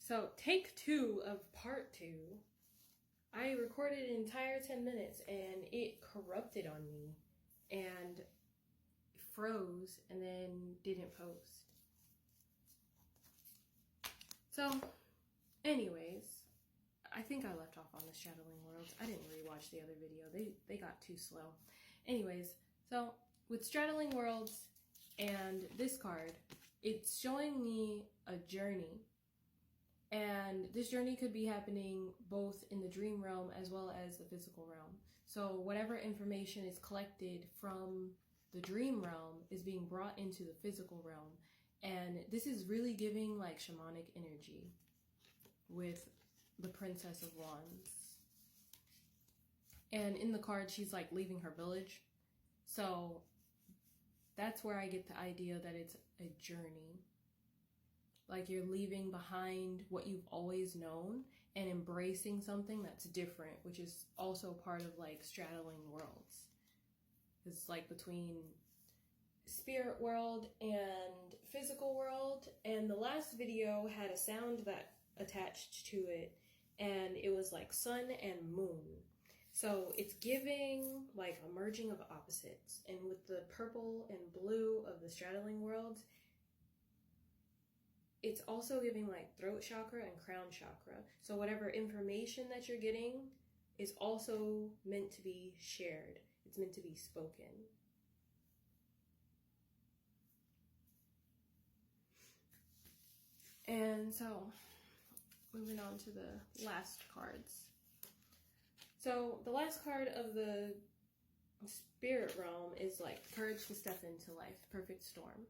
So, take 2 of part 2. I recorded an entire 10 minutes and it corrupted on me and froze and then didn't post. So, anyways, I think I left off on the Straddling Worlds. I didn't rewatch the other video. They got too slow. Anyways, so with Straddling Worlds and this card, it's showing me a journey. And this journey could be happening both in the dream realm as well as the physical realm. So whatever information is collected from the dream realm is being brought into the physical realm. And this is really giving like shamanic energy with the Princess of Wands. And in the card, she's like leaving her village. So that's where I get the idea that it's a journey. Like you're leaving behind what you've always known and embracing something that's different, which is also part of like straddling worlds. It's like between spirit world and physical world. And the last video had a sound that attached to it, and it was like sun and moon. So it's giving like a merging of opposites. And with the purple and blue of the straddling worlds, it's also giving like throat chakra and crown chakra. So whatever information that you're getting is also meant to be shared. It's meant to be spoken. And so, moving on to the last cards. So the last card of the spirit realm is like courage to step into life, perfect storm.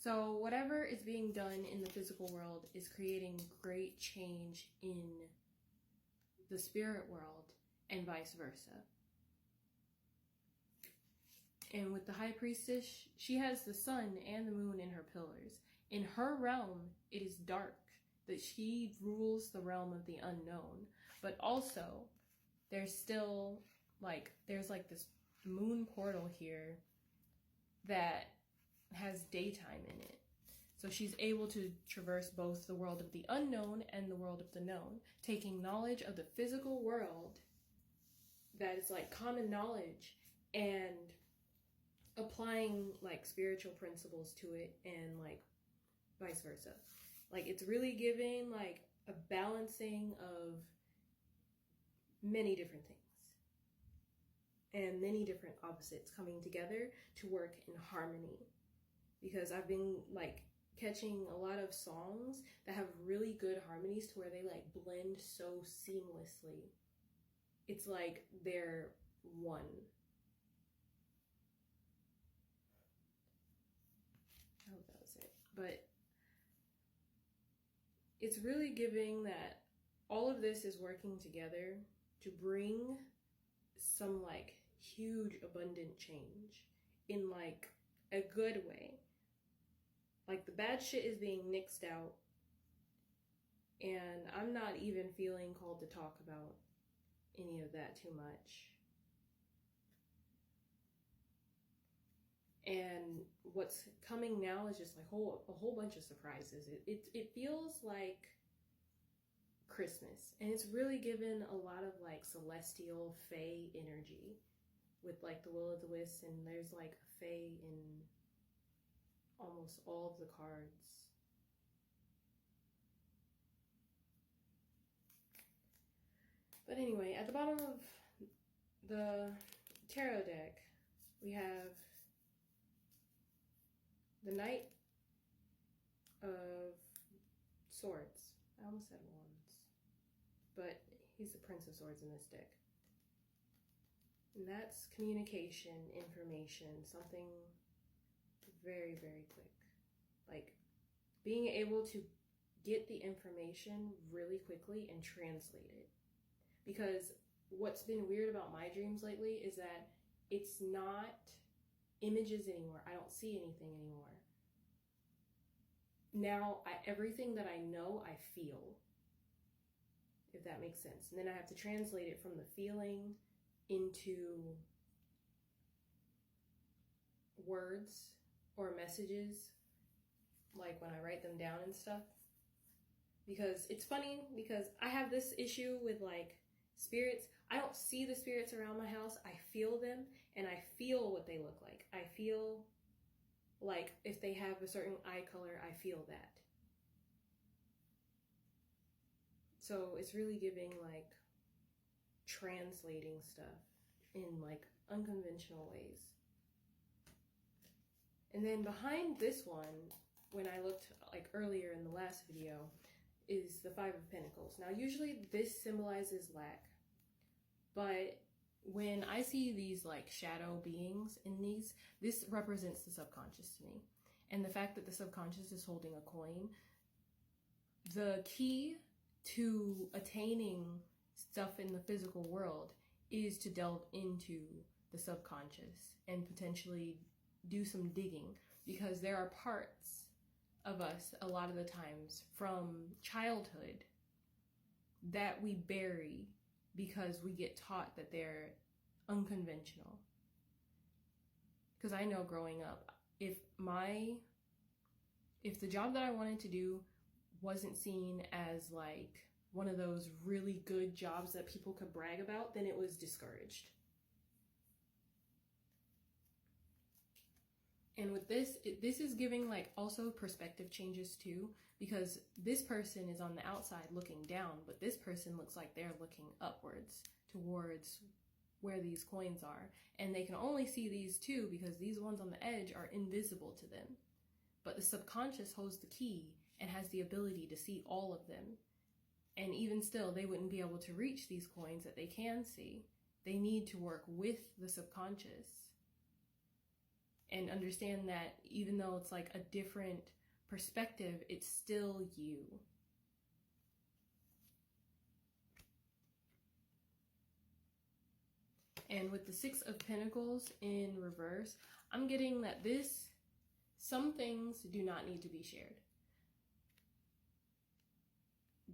So whatever is being done in the physical world is creating great change in the spirit world and vice versa. And with the High Priestess, she has the sun and the moon in her pillars. In her realm, it is dark, that she rules the realm of the unknown. But also, there's still there's like this moon portal here that has daytime in it. So she's able to traverse both the world of the unknown and the world of the known, taking knowledge of the physical world that is like common knowledge and applying like spiritual principles to it, and like vice versa. Like it's really giving like a balancing of many different things and many different opposites coming together to work in harmony. Because I've been like catching a lot of songs that have really good harmonies to where they like blend so seamlessly. It's like they're one. I hope that was it. But it's really giving that all of this is working together to bring some like huge abundant change in like a good way. Like the bad shit is being nixed out, and I'm not even feeling called to talk about any of that too much. And what's coming now is just like a whole bunch of surprises. It feels like Christmas, and it's really given a lot of like celestial fae energy with like the Will-O-The-Wisp, and there's like a fae in almost all of the cards. But anyway, at the bottom of the tarot deck, we have the Knight of Swords. I almost said Wands, but he's the Prince of Swords in this deck. And that's communication, information, something very, very quick. Like being able to get the information really quickly and translate it. Because what's been weird about my dreams lately is that it's not images anymore. I don't see anything anymore. Now, everything that I know, I feel. If that makes sense. And then I have to translate it from the feeling into words or messages, like when I write them down and stuff. because it's funny because I have this issue with like spirits. I don't see the spirits around my house. I feel them, and I feel what they look like. I feel like if they have a certain eye color, I feel that. So it's really giving like translating stuff in like unconventional ways. And then behind this one, when I looked like earlier in the last video, is the Five of Pentacles. Now usually this symbolizes lack, but when I see these like shadow beings in these, this represents the subconscious to me. And the fact that the subconscious is holding a coin, the key to attaining stuff in the physical world is to delve into the subconscious and potentially do some digging, because there are parts of us a lot of the times from childhood that we bury because we get taught that they're unconventional. Because I know growing up, if the job that I wanted to do wasn't seen as like one of those really good jobs that people could brag about, then it was discouraged. And with this, this is giving like also perspective changes too, because this person is on the outside looking down, but this person looks like they're looking upwards towards where these coins are. And they can only see these two because these ones on the edge are invisible to them. But the subconscious holds the key and has the ability to see all of them. And even still, they wouldn't be able to reach these coins that they can see. They need to work with the subconscious and understand that even though it's like a different perspective, it's still you. And with the Six of Pentacles in reverse, I'm getting that some things do not need to be shared.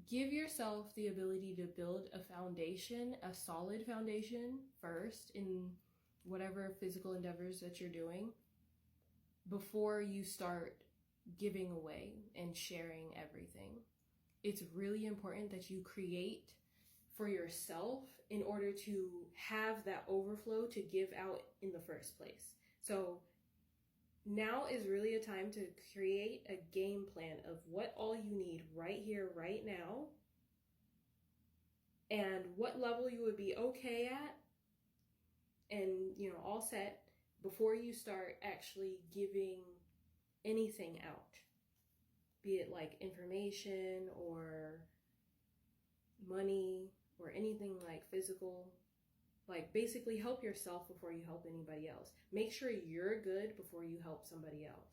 Give yourself the ability to build a foundation, a solid foundation first in whatever physical endeavors that you're doing before you start giving away and sharing everything. It's really important that you create for yourself in order to have that overflow to give out in the first place. So now is really a time to create a game plan of what all you need right here, right now, and what level you would be okay at and, you know, all set before you start actually giving anything out, be it like information or money or anything like physical. Like basically help yourself before you help anybody else. Make sure you're good before you help somebody else.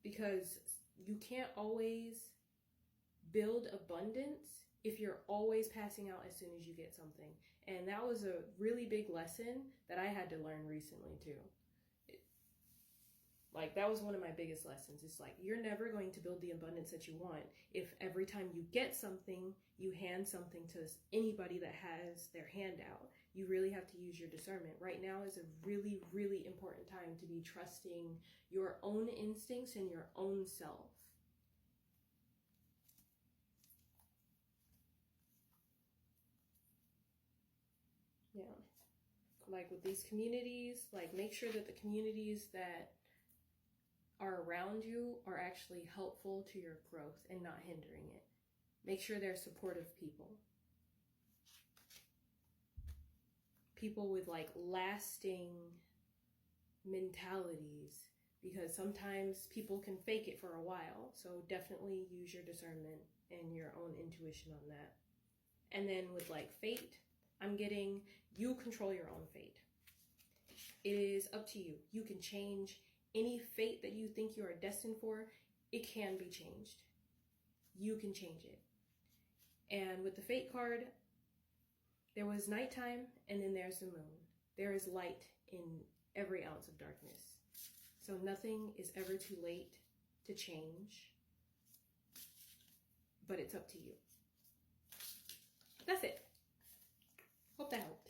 Because you can't always build abundance if you're always passing out as soon as you get something. And that was a really big lesson that I had to learn recently too. Like that was one of my biggest lessons. It's like you're never going to build the abundance that you want if every time you get something, you hand something to anybody that has their hand out. You really have to use your discernment. Right now is a really, really important time to be trusting your own instincts and your own self. Yeah. Like with these communities, like make sure that the communities that are around you are actually helpful to your growth and not hindering it. Make sure they're supportive people. People with like lasting mentalities, because sometimes people can fake it for a while. So definitely use your discernment and your own intuition on that. And then with like fate, I'm getting you control your own fate. It is up to you. You can change any fate that you think you are destined for. It can be changed. You can change it. And with the fate card, there was nighttime and then there's the moon. There is light in every ounce of darkness. So nothing is ever too late to change, but it's up to you. That's it. Hope that helped.